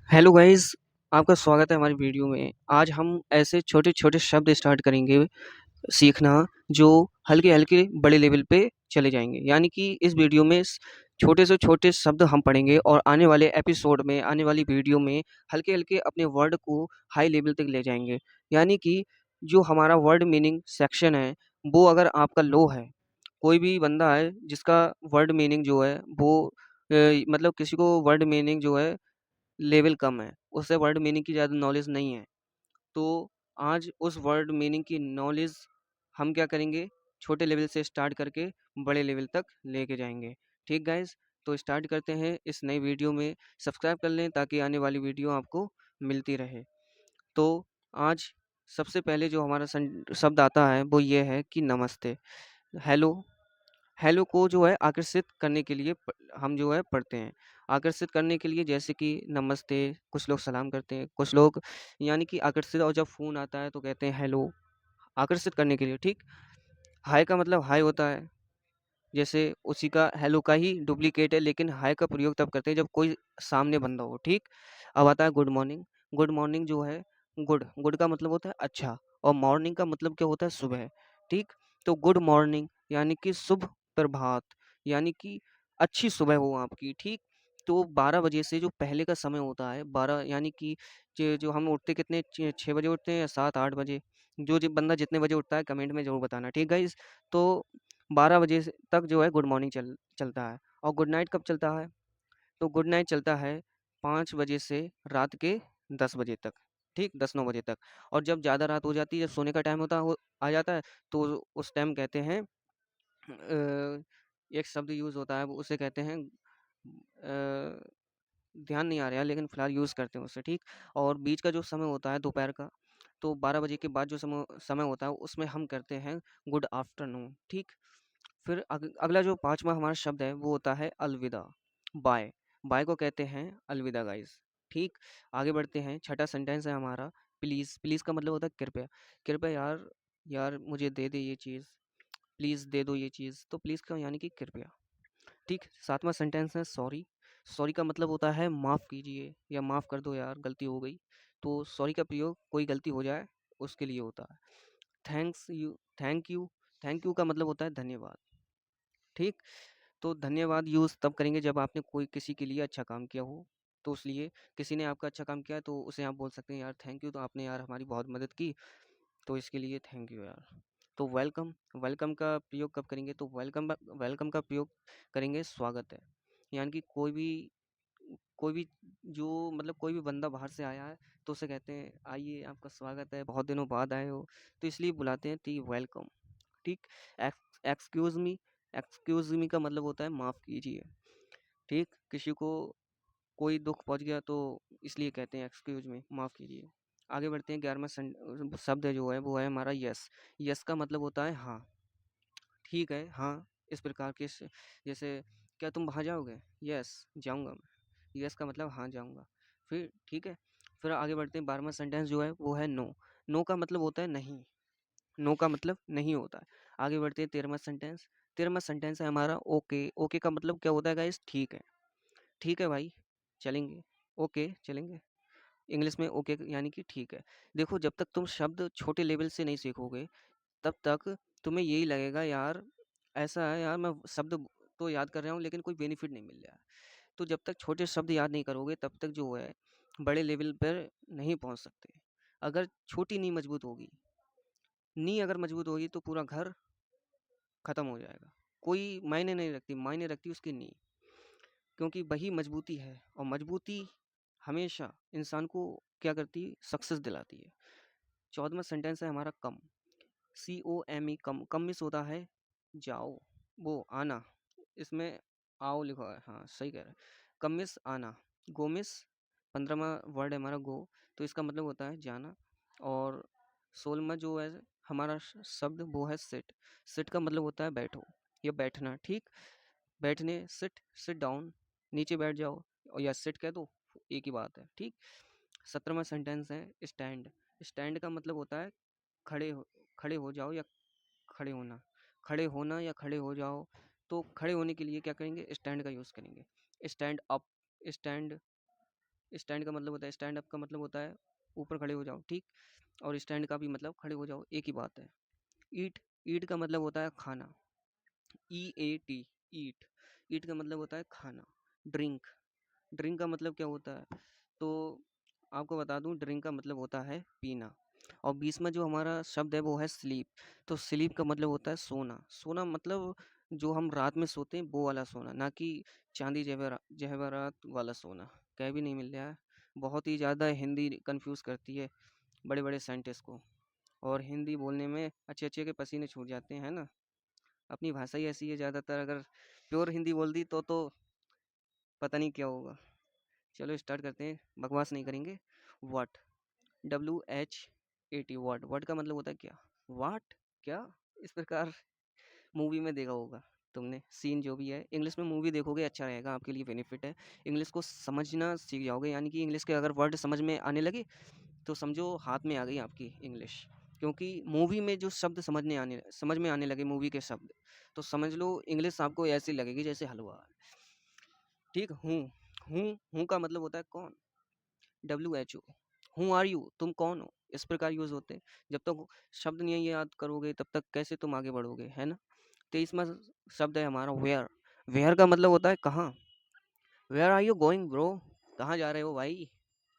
Hello guys, आपका स्वागत है हमारी वीडियो में। आज हम ऐसे छोटे-छोटे शब्द स्टार्ट करेंगे सीखना जो हल्के-हल्के बड़े लेवल पे चले जाएँगे। यानी कि इस वीडियो में छोटे से छोटे शब्द हम पढ़ेंगे और आने वाले एपिसोड में, आने वाली वीडियो में हल्के-हल्के अपने वर्ड को हाई लेवल तक ले जाएँगे। यानी कि जो हमारा वर्ड मीनिंग सेक्शन है, वो अगर आपका लो है, कोई भी बंदा है जिसका वर्ड मीनिंग जो है वो मतलब किसी को वर्ड मीनिंग जो है लेवल कम है, उसे वर्ड मीनिंग की ज़्यादा नॉलेज नहीं है। तो आज उस वर्ड मीनिंग की नॉलेज हम क्या करेंगे, छोटे लेवल से स्टार्ट करके बड़े लेवल तक लेके जाएँगे। ठीक गाइज़? तो स्टार्ट करते हैं इस नई वीडियो में। सब्सक्राइब कर लें ताकि आने वाली वीडियो आपको मिलती रहे। तो आज सबसे पहले जो हमारा शब्द आता है वो ये है कि नमस्ते। हेलो हेलो को जो है आकर्षित करने के लिए हम जो है पढ़ते हैं। आकर्षित करने के लिए जैसे कि नमस्ते, कुछ लोग सलाम करते हैं, कुछ लोग यानी कि आकर्षित और जब फ़ोन आता है तो कहते हैं हेलो, आकर्षित करने के लिए, ठीक? हाय का मतलब हाय होता है, जैसे उसी का हेलो का ही डुप्लीकेट है लेकिन हाय का प्रयोग तब करते हैं जब कोई सामने बंदा हो, ठीक? अब आता है गुड मॉर्निंग। गुड मॉर्निंग जो है गुड का मतलब होता है अच्छा और मॉर्निंग का मतलब क्या होता है सुबह, ठीक? तो गुड मॉर्निंग यानी कि शुभ प्रभात, यानी कि अच्छी सुबह हो आपकी, ठीक? तो 12 बजे से जो पहले का समय होता है 12 यानी कि जो हम उठते कितने 6 बजे उठते हैं या 7-8 बजे? जो बंदा जितने बजे उठता है कमेंट में ज़रूर बताना, ठीक गाइज़? तो 12 बजे से तक जो है गुड मॉर्निंग चलता है और गुड नाइट कब चलता है? तो गुड नाइट चलता है 5 बजे से रात के 10 बजे तक, ठीक? 10-9 बजे तक। और जब ज़्यादा रात हो जाती है, जब सोने का टाइम होता है हो आ जाता है, तो उस टाइम कहते हैं एक शब्द यूज़ होता है, वो उसे कहते हैं ध्यान नहीं आ रहा है लेकिन फ़िलहाल यूज़ करते हैं उसे, ठीक? और बीच का जो समय होता है दोपहर का, तो 12 बजे के बाद जो समय समय होता है, उसमें हम करते हैं गुड आफ्टरनून, ठीक? फिर अगला जो 5वाँ हमारा शब्द है वो होता है अलविदा, बाय। बाय को कहते हैं अलविदा गाइज़, ठीक? आगे बढ़ते हैं, छठा सेंटेंस है हमारा प्लीज़। प्लीज़ का मतलब होता है कृपया। कृपया यार, यार मुझे दे दे ये चीज़, प्लीज़ दे दो ये चीज़। तो प्लीज़ का यानी कि कृपया, ठीक? 7वाँ सेंटेंस है सॉरी। सॉरी का मतलब होता है माफ़ कीजिए या माफ़ कर दो यार गलती हो गई। तो सॉरी का प्रयोग कोई गलती हो जाए उसके लिए होता है। Thanks you thank you thank you का मतलब होता है धन्यवाद, ठीक? तो धन्यवाद यूज़ तब करेंगे जब आपने कोई किसी के लिए अच्छा काम किया हो। तो इसलिए किसी ने आपका अच्छा काम किया है तो उसे आप बोल सकते हैं यार थैंक यू, तो आपने यार हमारी बहुत मदद की, तो इसके लिए थैंक यू यार। तो वेलकम, वेलकम का प्रयोग कब करेंगे? तो वेलकम का प्रयोग करेंगे स्वागत है। यानी कि कोई भी जो मतलब कोई भी बंदा बाहर से आया है तो उसे कहते हैं आइए आपका स्वागत है, बहुत दिनों बाद आए हो, तो इसलिए बुलाते हैं ती वेलकम, ठीक? एक्सक्यूज़ मी, एक्सक्यूज़ मी का मतलब होता है माफ़ कीजिए, ठीक? किसी को कोई दुःख पहुँच गया तो इसलिए कहते हैं एक्सक्यूज़ मी, माफ़ कीजिए। आगे बढ़ते हैं 11वां शब्द है जो है वो है हमारा यस। यस का मतलब होता है हाँ, ठीक है, हाँ, इस प्रकार के जैसे क्या तुम वहाँ जाओगे? यस, जाऊँगा मैं। यस का मतलब हाँ, जाऊँगा। फिर ठीक है, फिर आगे बढ़ते हैं 12वां सेंटेंस जो है वो है नो। नो का मतलब होता है नहीं। नो का मतलब नहीं होता है। आगे बढ़ते हैं 13वां सेंटेंस। 13वां सेंटेंस है हमारा ओके। ओके का मतलब क्या होता है गाइस? ठीक है। ठीक है भाई, चलेंगे। ओके, चलेंगे। इंग्लिश में ओके यानी कि ठीक है। देखो जब तक तुम शब्द छोटे लेवल से नहीं सीखोगे, तब तक तुम्हें यही लगेगा यार ऐसा है यार मैं शब्द तो याद कर रहा हूँ लेकिन कोई बेनिफिट नहीं मिल रहा है। तो जब तक छोटे शब्द याद नहीं करोगे तब तक जो है बड़े लेवल पर नहीं पहुँच सकते। अगर छोटी नींव मजबूत होगी, नींव अगर मजबूत होगी तो पूरा घर खत्म हो जाएगा। कोई मायने नहीं रखती, मायने रखती उसकी नींव, क्योंकि वही मजबूती है और मजबूती हमेशा इंसान को क्या करती है? सक्सेस दिलाती है। 14वां सेंटेंस है हमारा कम, COME कम। कम मिस होता है जाओ, वो आना, इसमें आओ लिखा है, हाँ सही कह रहे हैं। कम मिस आना, गो मिस 15वां वर्ड है हमारा गो, तो इसका मतलब होता है जाना। और 16वां जो है हमारा शब्द वो है सिट। सिट का मतलब होता है बैठो या बैठना, ठीक? बैठने सिट, सिट डाउन, नीचे बैठ जाओ, और या सिट कह दो, एक ही बात है, ठीक? 17वां सेंटेंस है स्टैंड। स्टैंड का मतलब होता है खड़े हो जाओ या खड़े होना। खड़े होना या खड़े हो जाओ। तो खड़े होने के लिए क्या करेंगे? स्टैंड का यूज़ करेंगे। स्टैंड अप, स्टैंड स्टैंड का मतलब होता है, स्टैंड अप का मतलब होता है ऊपर खड़े हो जाओ, ठीक। और स्टैंड का भी मतलब खड़े हो जाओ, एक ही बात है। ईट, ईट का मतलब होता है खाना, EAT, ईट। ईट का मतलब होता है खाना। ड्रिंक, ड्रिंक का मतलब क्या होता है, तो आपको बता दूं, ड्रिंक का मतलब होता है पीना। और 20वां जो हमारा शब्द है वो है स्लीप। तो स्लीप का मतलब होता है सोना। सोना मतलब जो हम रात में सोते हैं वो वाला सोना, ना कि चांदी जहवारात वाला सोना। कह भी नहीं मिल रहा है। बहुत ही ज़्यादा हिंदी कंफ्यूज करती है बड़े बड़े साइंटिस्ट को, और हिंदी बोलने में अच्छे अच्छे के पसीने छूट जाते हैं, है ना। अपनी भाषा ही ऐसी है, ज़्यादातर अगर प्योर हिंदी बोल दी तो पता नहीं क्या होगा। चलो स्टार्ट करते हैं, बकवास नहीं करेंगे। वाट, WHAT, वाट। वाट का मतलब होता है क्या, वाट, क्या। इस प्रकार मूवी में देखा होगा तुमने सीन, जो भी है। इंग्लिश में मूवी देखोगे अच्छा रहेगा, आपके लिए बेनिफिट है। इंग्लिश को समझना सीख जाओगे, यानी कि इंग्लिश के अगर वर्ड समझ में आने लगे तो समझो हाथ में आ गई आपकी इंग्लिश। क्योंकि मूवी में जो शब्द समझ में आने लगे मूवी के शब्द, तो समझ लो इंग्लिश आपको ऐसी लगेगी जैसे हलवा। ठीक। हूँ का मतलब होता है कौन, WHO। हु आर यू, तुम कौन हो, इस प्रकार यूज होते हैं। जब तक शब्द नहीं याद करोगे तब तक कैसे तुम आगे बढ़ोगे, है ना। 23वां शब्द है हमारा वेयर। वेयर का मतलब होता है कहाँ। Where are you going bro, कहाँ जा रहे हो भाई,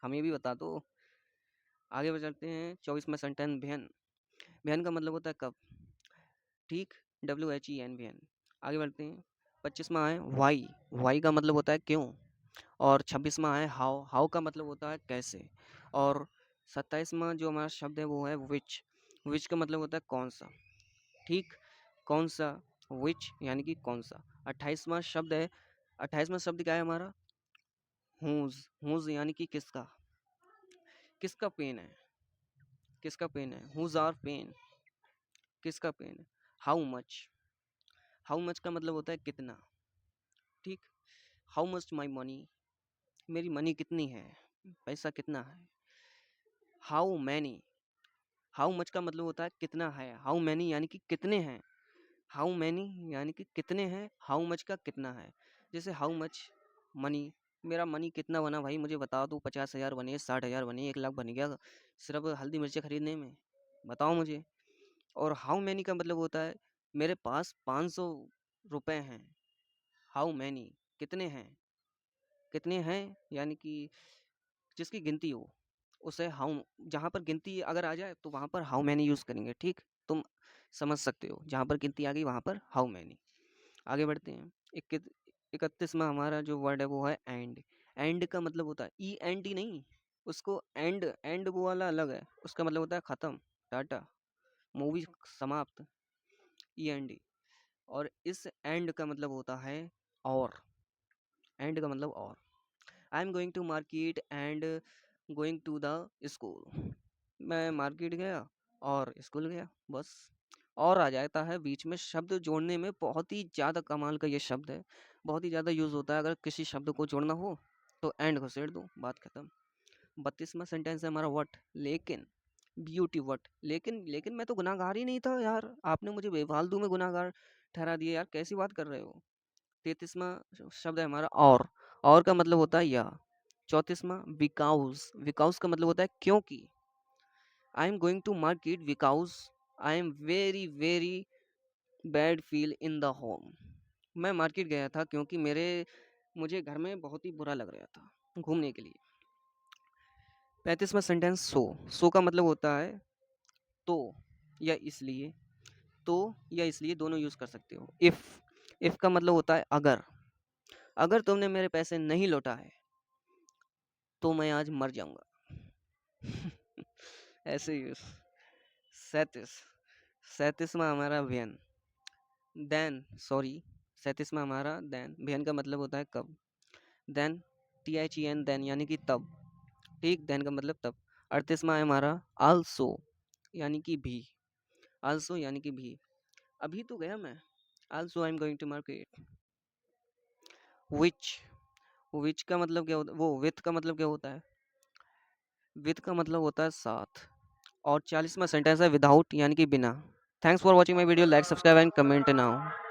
हमें भी बता दो। आगे बढ़ चलते हैं। 24वां सेंटेंस भेन। भेन का मतलब होता है कब, ठीक। WHEN, भेन। आगे बढ़ते हैं। 25वां है वाई। वाई का मतलब होता है क्यों। और 26वां है हाउ। हाउ का मतलब होता है कैसे। और 27वां जो हमारा शब्द है वो है विच। विच का मतलब होता है कौन सा, ठीक। कौन सा, विच यानी कि कौन सा। 28वां शब्द है, 28वां शब्द क्या है हमारा, हुज। हुज यानी कि किसका, किसका पेन है, किसका पेन है, हुज आर पेन, किसका पेन है। हाउ मच, हाउ मच का मतलब होता है कितना, ठीक। हाउ मच माई मनी, मेरी मनी कितनी है, पैसा कितना है। हाउ मैनी, हाउ मच का मतलब होता है कितना है, हाउ मैनी यानी कि कितने हैं। हाउ मैनी यानी कि कितने हैं, हाउ मच का कितना है। जैसे हाउ मच मनी, मेरा मनी कितना बना भाई मुझे बता दो, 50,000 बने, 60,000 बने, 1 लाख बन गया सिर्फ हल्दी मिर्ची खरीदने में, बताओ मुझे। और हाउ मैनी का मतलब होता है मेरे पास 500 रुपए हैं। हाउ मैनी, कितने हैं, कितने हैं यानी कि जिसकी गिनती हो उसे हाउ, जहाँ पर गिनती अगर आ जाए तो वहाँ पर हाउ मैनी यूज़ करेंगे, ठीक। तुम समझ सकते हो, जहाँ पर गिनती आ गई वहाँ पर हाउ मैनी। आगे बढ़ते हैं। 31वां हमारा जो वर्ड है वो है एंड। एंड का मतलब होता है ENT नहीं, उसको एंड, एंड वो वाला अलग है, उसका मतलब होता है ख़त्म, टाटा, मूवी समाप्त, END। और इस एंड का मतलब होता है और। एंड का मतलब और। I am going to market and going to the school. मैं मार्केट गया और स्कूल गया, बस। और आ जाता है बीच में, शब्द जोड़ने में बहुत ही ज़्यादा कमाल का ये शब्द है, बहुत ही ज़्यादा यूज़ होता है। अगर किसी शब्द को जोड़ना हो तो एंड घुसेड़ दो, बात खत्म। 32वां सेंटेंस है हमारा वट। लेकिन, ब्यूटी वट। लेकिन, लेकिन मैं तो गुनाहगार ही नहीं था यार, आपने मुझे बेफालतू में गुनाहगार ठहरा दिया यार, कैसी बात कर रहे हो। 33वां शब्द है हमारा और का मतलब होता है या। 34वां बिकॉज। बिकॉज का मतलब होता है क्योंकि। I am going to market because I am very very bad feel in the home. मैं मार्केट गया था क्योंकि मुझे घर में बहुत ही बुरा लग रहा था घूमने के लिए। 35वां सेंटेंस सो। सो का मतलब होता है तो या इसलिए, तो या इसलिए दोनों यूज़ कर सकते हो। इफ़ का मतलब होता है अगर। अगर तुमने मेरे पैसे नहीं लौटाए तो मैं आज मर जाऊंगा। ऐसे यूज। 37, 37वां हमारा व्यन। देन, सॉरी, 37वां हमारा देन। व्यन का मतलब होता है कब। देन, THEN, देन यानी कि तब, ठीक। देन का मतलब तब। 38वां है हमारा आल्सो, यानी कि भी। आल्सो यानी कि भी, अभी तो गया मैं। Also I am going to market. Which, which का मतलब क्या होता है, वो विथ का मतलब क्या होता है, विथ का मतलब होता है साथ। और 40वां सेंटेंस है विदाउट यानी कि बिना। Thanks for watching my video, like subscribe and comment now.